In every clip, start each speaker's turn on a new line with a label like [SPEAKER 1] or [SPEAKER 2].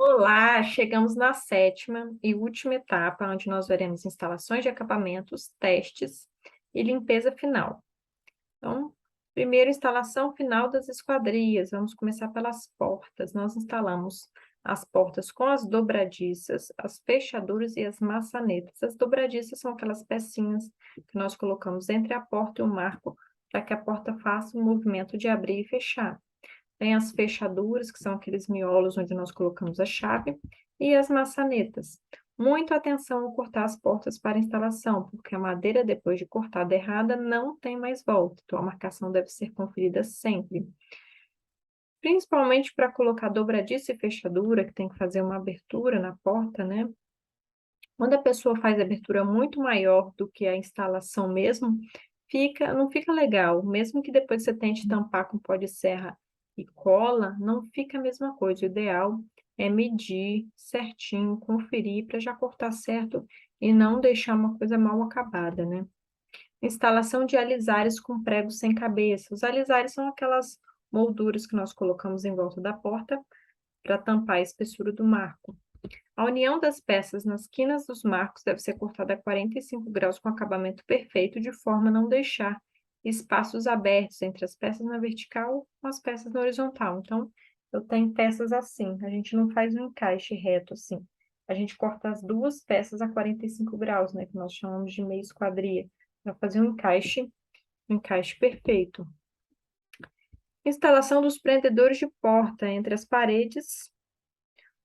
[SPEAKER 1] Olá, chegamos na sétima e última etapa, onde nós veremos instalações de acabamentos, testes e limpeza final. Então, primeiro, instalação final das esquadrias. Vamos começar pelas portas. Nós instalamos as portas com as dobradiças, as fechaduras e as maçanetas. As dobradiças são aquelas pecinhas que nós colocamos entre a porta e o marco, para que a porta faça o movimento de abrir e fechar. Tem as fechaduras, que são aqueles miolos onde nós colocamos a chave, e as maçanetas. Muita atenção ao cortar as portas para instalação, porque a madeira, depois de cortada errada, não tem mais volta. Então, a marcação deve ser conferida sempre. Principalmente para colocar dobradiça e fechadura, que tem que fazer uma abertura na porta, né? Quando a pessoa faz abertura muito maior do que a instalação mesmo, não fica legal. Mesmo que depois você tente tampar com pó de serra e cola, não fica a mesma coisa. O ideal é medir certinho, conferir para já cortar certo e não deixar uma coisa mal acabada, né? Instalação de alisares com pregos sem cabeça. Os alisares são aquelas molduras que nós colocamos em volta da porta para tampar a espessura do marco. A união das peças nas quinas dos marcos deve ser cortada a 45 graus com acabamento perfeito, de forma a não deixar espaços abertos entre as peças na vertical com as peças na horizontal. Então, eu tenho peças assim, a gente não faz um encaixe reto assim. A gente corta as duas peças a 45 graus, né, que nós chamamos de meia esquadria, para fazer um encaixe perfeito. Instalação dos prendedores de porta entre as paredes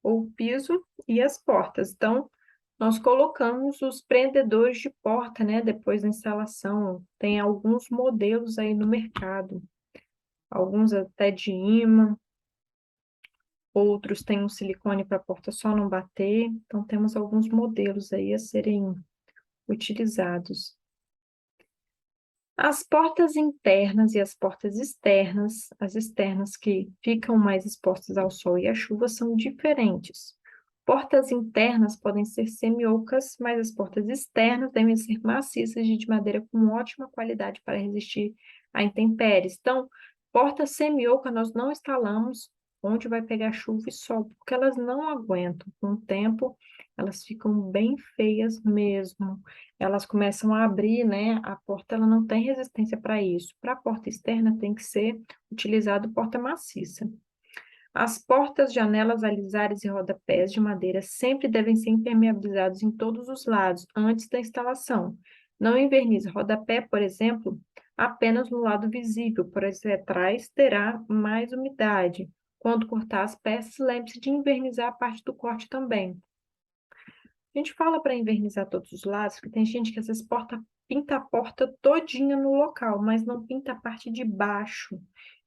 [SPEAKER 1] ou piso e as portas. Então, nós colocamos os prendedores de porta, né, depois da instalação. Tem alguns modelos aí no mercado, alguns até de imã, outros têm um silicone para a porta só não bater. Então, temos alguns modelos aí a serem utilizados. As portas internas e as portas externas, as externas que ficam mais expostas ao sol e à chuva, são diferentes. Portas internas podem ser semi-ocas, mas as portas externas devem ser maciças e de madeira com ótima qualidade para resistir a intempéries. Então, porta semi-oca nós não instalamos onde vai pegar chuva e sol, porque elas não aguentam. Com o tempo, elas ficam bem feias mesmo. Elas começam a abrir, né? A porta ela não tem resistência para isso. Para a porta externa tem que ser utilizado porta maciça. As portas, janelas, alisares e rodapés de madeira sempre devem ser impermeabilizados em todos os lados, antes da instalação. Não envernize rodapé, por exemplo, apenas no lado visível, pois atrás terá mais umidade. Quando cortar as peças, lembre-se de invernizar a parte do corte também. A gente fala para invernizar todos os lados, porque tem gente que às vezes pinta a porta todinha no local, mas não pinta a parte de baixo.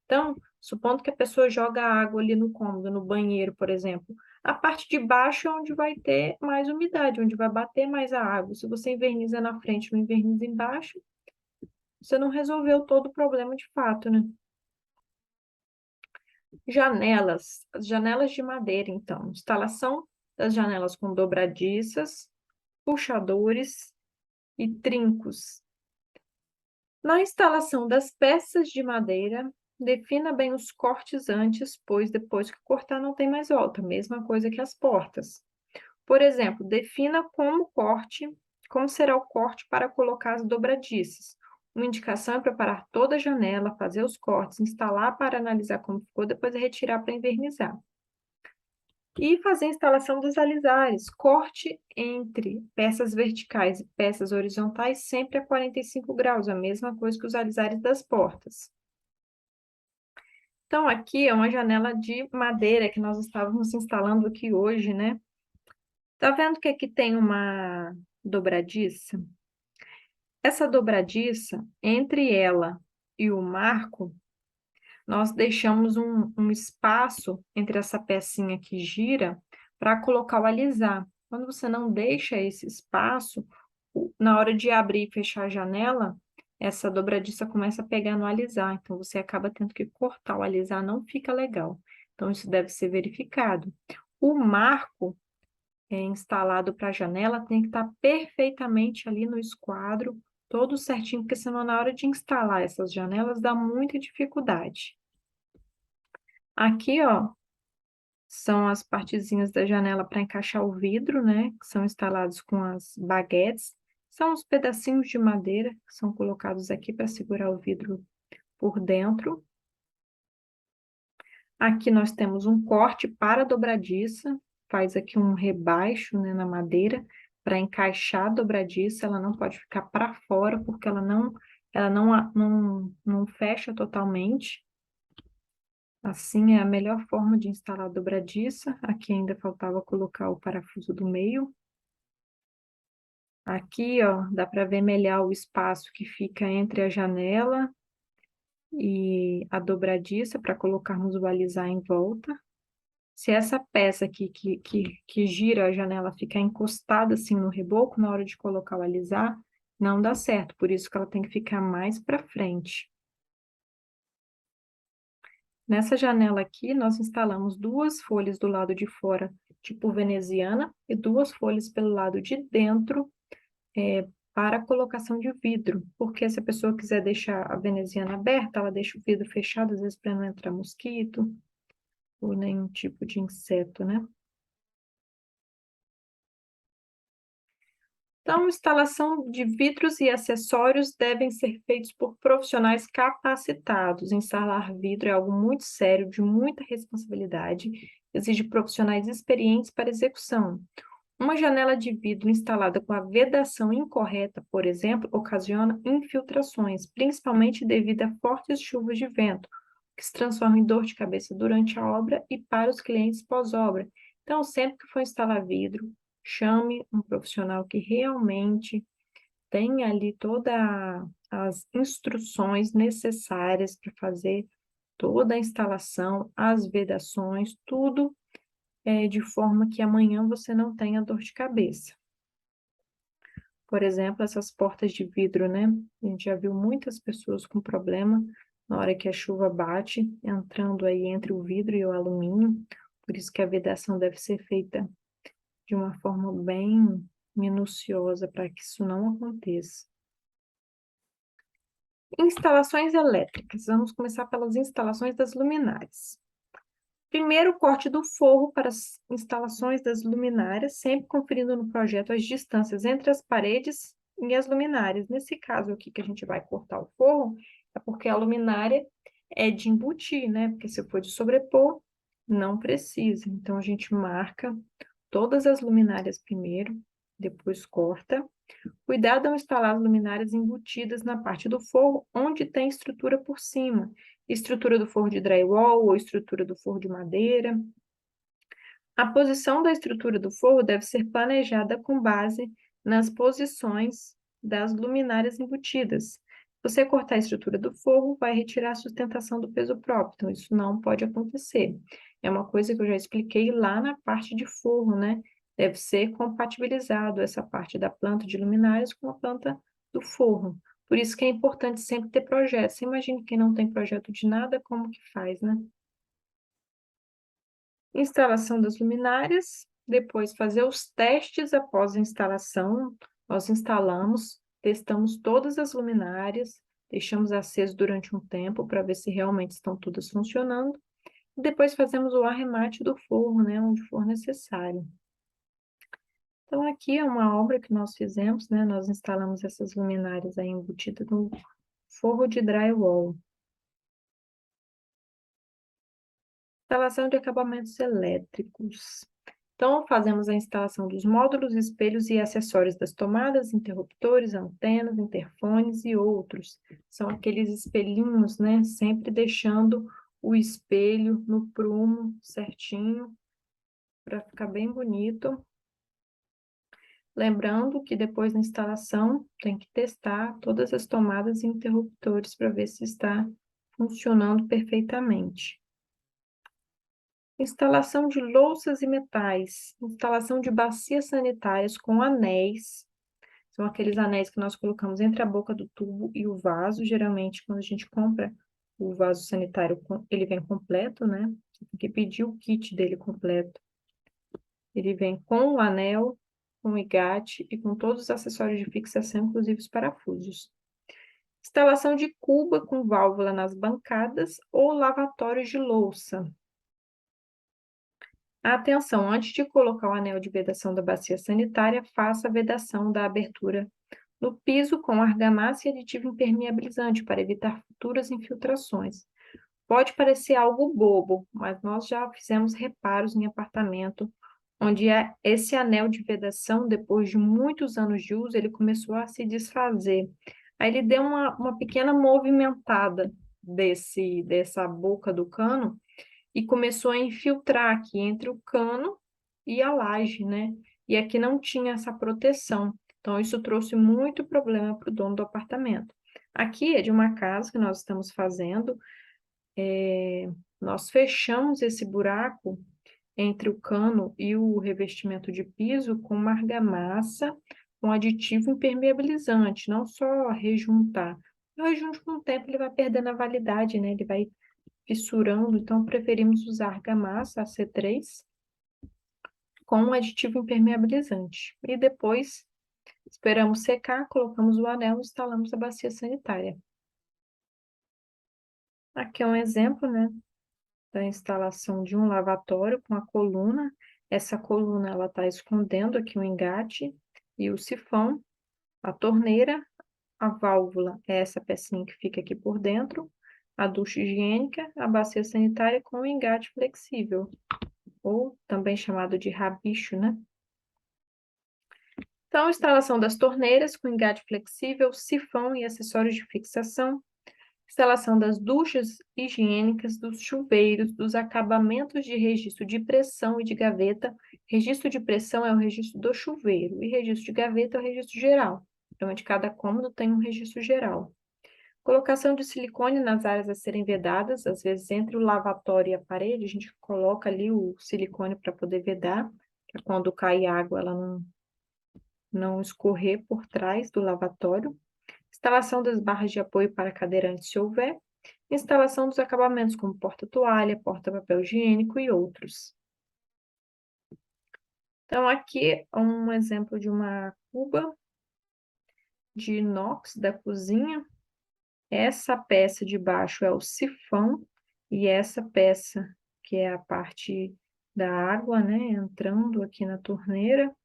[SPEAKER 1] Então, supondo que a pessoa joga água ali no cômodo, no banheiro, por exemplo, a parte de baixo é onde vai ter mais umidade, onde vai bater mais a água. Se você inverniza na frente, não inverniza embaixo, você não resolveu todo o problema de fato, né? Janelas, as janelas de madeira, então, instalação das janelas com dobradiças, puxadores e trincos. Na instalação das peças de madeira, defina bem os cortes antes, pois depois que cortar não tem mais volta, mesma coisa que as portas. Por exemplo, defina como será o corte para colocar as dobradiças. Uma indicação é preparar toda a janela, fazer os cortes, instalar para analisar como ficou, depois retirar para invernizar. E fazer a instalação dos alisares. Corte entre peças verticais e peças horizontais sempre a 45 graus, a mesma coisa que os alisares das portas. Então, aqui é uma janela de madeira que nós estávamos instalando aqui hoje, né? Tá vendo que aqui tem uma dobradiça? Essa dobradiça, entre ela e o marco, nós deixamos um espaço entre essa pecinha que gira para colocar o alisar. Quando você não deixa esse espaço, na hora de abrir e fechar a janela, essa dobradiça começa a pegar no alisar, então você acaba tendo que cortar o alisar, não fica legal. Então, isso deve ser verificado. O marco instalado para a janela tem que estar perfeitamente ali no esquadro, todo certinho, porque senão na hora de instalar essas janelas dá muita dificuldade. Aqui, ó, são as partezinhas da janela para encaixar o vidro, né? Que são instalados com as baguetes. São os pedacinhos de madeira que são colocados aqui para segurar o vidro por dentro. Aqui nós temos um corte para a dobradiça, faz aqui um rebaixo, né, na madeira, para encaixar a dobradiça, ela não pode ficar para fora, porque ela não fecha totalmente. Assim é a melhor forma de instalar a dobradiça. Aqui ainda faltava colocar o parafuso do meio. Aqui, ó, dá para ver melhor o espaço que fica entre a janela e a dobradiça para colocarmos o alisar em volta. Se essa peça aqui que gira a janela ficar encostada assim no reboco, na hora de colocar o alisar, não dá certo. Por isso que ela tem que ficar mais para frente. Nessa janela aqui, nós instalamos 2 folhas do lado de fora, tipo veneziana, e 2 folhas pelo lado de dentro, para a colocação de vidro. Porque se a pessoa quiser deixar a veneziana aberta, ela deixa o vidro fechado, às vezes para não entrar mosquito ou nenhum tipo de inseto, né? Então, instalação de vidros e acessórios devem ser feitos por profissionais capacitados. Instalar vidro é algo muito sério, de muita responsabilidade, exige profissionais experientes para execução. Uma janela de vidro instalada com a vedação incorreta, por exemplo, ocasiona infiltrações, principalmente devido a fortes chuvas de vento, que se transformam em dor de cabeça durante a obra e para os clientes pós-obra. Então, sempre que for instalar vidro, chame um profissional que realmente tenha ali todas as instruções necessárias para fazer toda a instalação, as vedações, tudo de forma que amanhã você não tenha dor de cabeça. Por exemplo, essas portas de vidro, né? A gente já viu muitas pessoas com problema na hora que a chuva bate, entrando aí entre o vidro e o alumínio. Por isso que a vedação deve ser feita de uma forma bem minuciosa para que isso não aconteça. Instalações elétricas. Vamos começar pelas instalações das luminárias. Primeiro, o corte do forro para as instalações das luminárias, sempre conferindo no projeto as distâncias entre as paredes e as luminárias. Nesse caso aqui que a gente vai cortar o forro, é porque a luminária é de embutir, né? Porque se for de sobrepor, não precisa. Então, a gente marca todas as luminárias primeiro, depois corta. Cuidado ao instalar as luminárias embutidas na parte do forro, onde tem estrutura por cima. Estrutura do forro de drywall ou estrutura do forro de madeira. A posição da estrutura do forro deve ser planejada com base nas posições das luminárias embutidas. Se você cortar a estrutura do forro, vai retirar a sustentação do peso próprio, então isso não pode acontecer. É uma coisa que eu já expliquei lá na parte de forro, né? Deve ser compatibilizado essa parte da planta de luminárias com a planta do forro. Por isso que é importante sempre ter projeto. Você imagina quem não tem projeto de nada, como que faz, né? Instalação das luminárias, depois fazer os testes após a instalação. Nós instalamos, testamos todas as luminárias, deixamos aceso durante um tempo para ver se realmente estão todas funcionando. E depois fazemos o arremate do forro, né, onde for necessário. Então, aqui é uma obra que nós fizemos, né? Nós instalamos essas luminárias aí embutidas no forro de drywall. Instalação de acabamentos elétricos. Então, fazemos a instalação dos módulos, espelhos e acessórios das tomadas, interruptores, antenas, interfones e outros. São aqueles espelhinhos, né? Sempre deixando o espelho no prumo certinho, para ficar bem bonito. Lembrando que depois da instalação, tem que testar todas as tomadas e interruptores para ver se está funcionando perfeitamente. Instalação de louças e metais, instalação de bacias sanitárias com anéis, são aqueles anéis que nós colocamos entre a boca do tubo e o vaso, geralmente quando a gente compra o vaso sanitário, ele vem completo, né? Você tem que pedir o kit dele completo. Ele vem com o anel, com o engate e com todos os acessórios de fixação, inclusive os parafusos. Instalação de cuba com válvula nas bancadas ou lavatórios de louça. Atenção, antes de colocar o anel de vedação da bacia sanitária, faça a vedação da abertura no piso com argamassa e aditivo impermeabilizante para evitar futuras infiltrações. Pode parecer algo bobo, mas nós já fizemos reparos em apartamento onde esse anel de vedação, depois de muitos anos de uso, ele começou a se desfazer. Aí ele deu uma pequena movimentada dessa boca do cano e começou a infiltrar aqui entre o cano e a laje, né? E aqui não tinha essa proteção. Então, isso trouxe muito problema para o dono do apartamento. Aqui é de uma casa que nós estamos fazendo, nós fechamos esse buraco entre o cano e o revestimento de piso com uma argamassa, com aditivo impermeabilizante, não só rejuntar. O rejunte com o tempo ele vai perdendo a validade, né? Ele vai fissurando, então preferimos usar argamassa AC3 com um aditivo impermeabilizante. E depois esperamos secar, colocamos o anel e instalamos a bacia sanitária. Aqui é um exemplo, né, da instalação de um lavatório com a coluna. Essa coluna ela está escondendo aqui o engate e o sifão, a torneira, a válvula é essa pecinha que fica aqui por dentro, a ducha higiênica, a bacia sanitária com o engate flexível, ou também chamado de rabicho, né? Então, instalação das torneiras com engate flexível, sifão e acessórios de fixação, instalação das duchas higiênicas, dos chuveiros, dos acabamentos de registro de pressão e de gaveta. Registro de pressão é o registro do chuveiro e registro de gaveta é o registro geral. Então, de cada cômodo tem um registro geral. Colocação de silicone nas áreas a serem vedadas, às vezes entre o lavatório e a parede, a gente coloca ali o silicone para poder vedar, que é quando cai água, ela não escorrer por trás do lavatório. Instalação das barras de apoio para cadeirantes, se houver. Instalação dos acabamentos, como porta-toalha, porta-papel higiênico e outros. Então, aqui é um exemplo de uma cuba de inox da cozinha. Essa peça de baixo é o sifão e essa peça, que é a parte da água, né, entrando aqui na torneira,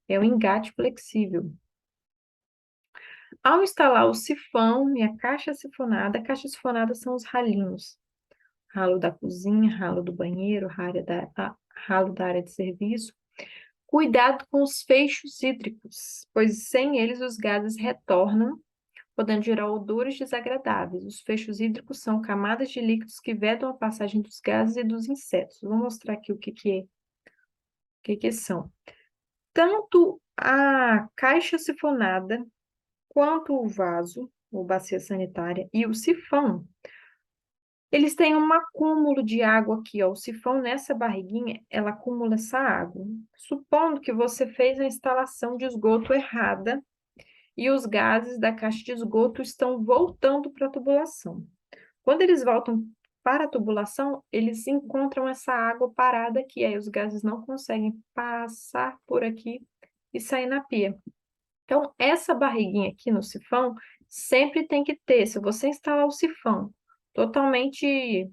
[SPEAKER 1] é o engate flexível. Ao instalar o sifão e a caixa sifonada são os ralinhos. Ralo da cozinha, ralo do banheiro, ralo da área de serviço. Cuidado com os feixes hídricos, pois sem eles os gases retornam, podendo gerar odores desagradáveis. Os feixes hídricos são camadas de líquidos que vedam a passagem dos gases e dos insetos. Vou mostrar aqui o que são. Tanto a caixa sifonada quanto o vaso, ou bacia sanitária, e o sifão, eles têm um acúmulo de água aqui, ó. O sifão nessa barriguinha, ela acumula essa água. Supondo que você fez a instalação de esgoto errada e os gases da caixa de esgoto estão voltando para a tubulação. Quando eles voltam para a tubulação, eles encontram essa água parada aqui, aí os gases não conseguem passar por aqui e sair na pia. Então, essa barriguinha aqui no sifão sempre tem que ter. Se você instalar o sifão totalmente,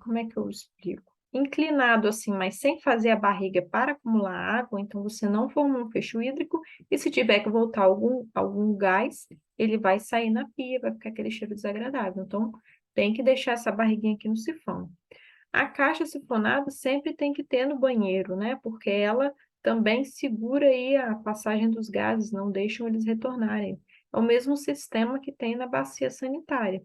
[SPEAKER 1] como é que eu explico? Inclinado assim, mas sem fazer a barriga para acumular água, então você não formou um fecho hídrico, e se tiver que voltar algum gás, ele vai sair na pia, vai ficar aquele cheiro desagradável. Então, tem que deixar essa barriguinha aqui no sifão. A caixa sifonada sempre tem que ter no banheiro, né? Porque ela também segura aí a passagem dos gases, não deixam eles retornarem. É o mesmo sistema que tem na bacia sanitária.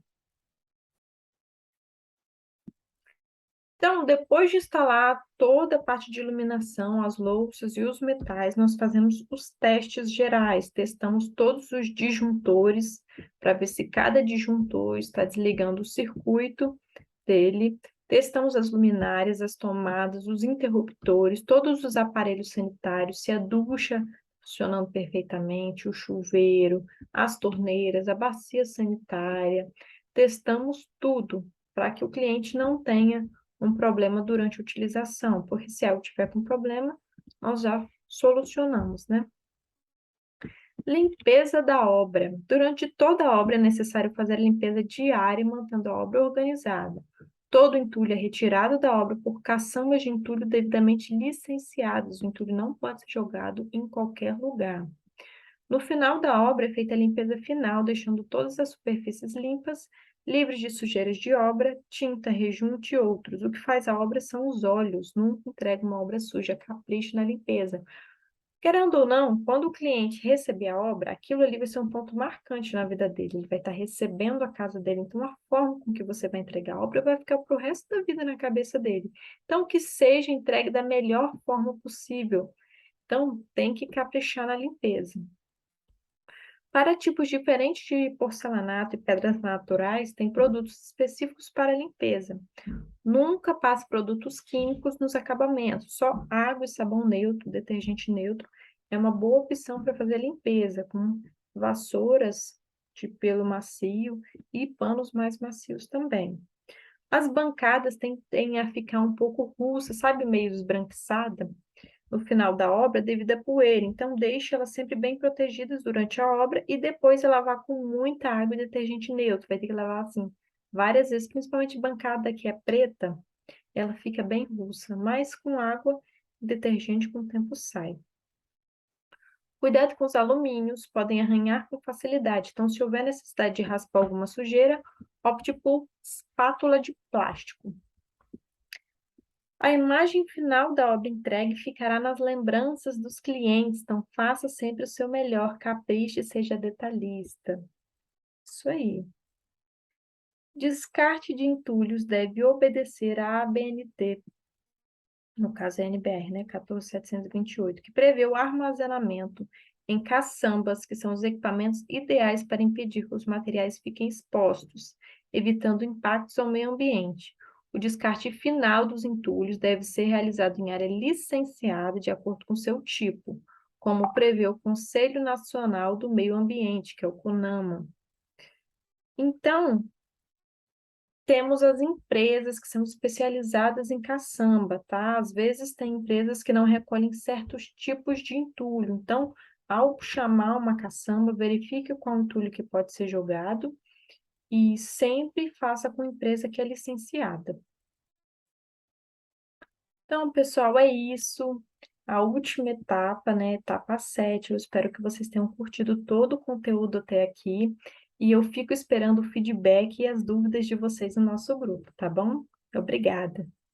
[SPEAKER 1] Então, depois de instalar toda a parte de iluminação, as louças e os metais, nós fazemos os testes gerais, testamos todos os disjuntores para ver se cada disjuntor está desligando o circuito dele, testamos as luminárias, as tomadas, os interruptores, todos os aparelhos sanitários, se a ducha funcionando perfeitamente, o chuveiro, as torneiras, a bacia sanitária, testamos tudo para que o cliente não tenha um problema durante a utilização, porque se algo tiver com problema, nós já solucionamos, né? Limpeza da obra. Durante toda a obra é necessário fazer a limpeza diária, mantendo a obra organizada. Todo entulho é retirado da obra por caçambas de entulho devidamente licenciados. O entulho não pode ser jogado em qualquer lugar. No final da obra é feita a limpeza final, deixando todas as superfícies limpas, livres de sujeiras de obra, tinta, rejunte e outros. O que faz a obra são os olhos. Nunca entrega uma obra suja, capricho na limpeza. Querendo ou não, quando o cliente receber a obra, aquilo ali vai ser um ponto marcante na vida dele. Ele vai estar recebendo a casa dele. Então, a forma com que você vai entregar a obra vai ficar para o resto da vida na cabeça dele. Então, que seja entregue da melhor forma possível. Então, tem que caprichar na limpeza. Para tipos diferentes de porcelanato e pedras naturais, tem produtos específicos para limpeza. Nunca passe produtos químicos nos acabamentos. Só água e sabão neutro, detergente neutro, é uma boa opção para fazer limpeza, com vassouras de pelo macio e panos mais macios também. As bancadas tendem a ficar um pouco russas, sabe, meio esbranquiçada no final da obra devido à poeira. Então, deixe elas sempre bem protegidas durante a obra e depois lavar com muita água e detergente neutro. Vai ter que lavar assim várias vezes, principalmente bancada que é preta, ela fica bem russa, mas com água e detergente com o tempo sai. Cuidado com os alumínios, podem arranhar com facilidade. Então, se houver necessidade de raspar alguma sujeira, opte por espátula de plástico. A imagem final da obra entregue ficará nas lembranças dos clientes, então faça sempre o seu melhor, capriche e seja detalhista. Isso aí. Descarte de entulhos deve obedecer à ABNT, no caso é a NBR, né, 14.728, que prevê o armazenamento em caçambas, que são os equipamentos ideais para impedir que os materiais fiquem expostos, evitando impactos ao meio ambiente. O descarte final dos entulhos deve ser realizado em área licenciada de acordo com seu tipo, como prevê o Conselho Nacional do Meio Ambiente, que é o CONAMA. Então, temos as empresas que são especializadas em caçamba, tá? Às vezes tem empresas que não recolhem certos tipos de entulho. Então, ao chamar uma caçamba, verifique qual entulho que pode ser jogado e sempre faça com a empresa que é licenciada. Então, pessoal, é isso. A última etapa, né? Etapa 7. Eu espero que vocês tenham curtido todo o conteúdo até aqui. E eu fico esperando o feedback e as dúvidas de vocês no nosso grupo, tá bom? Obrigada.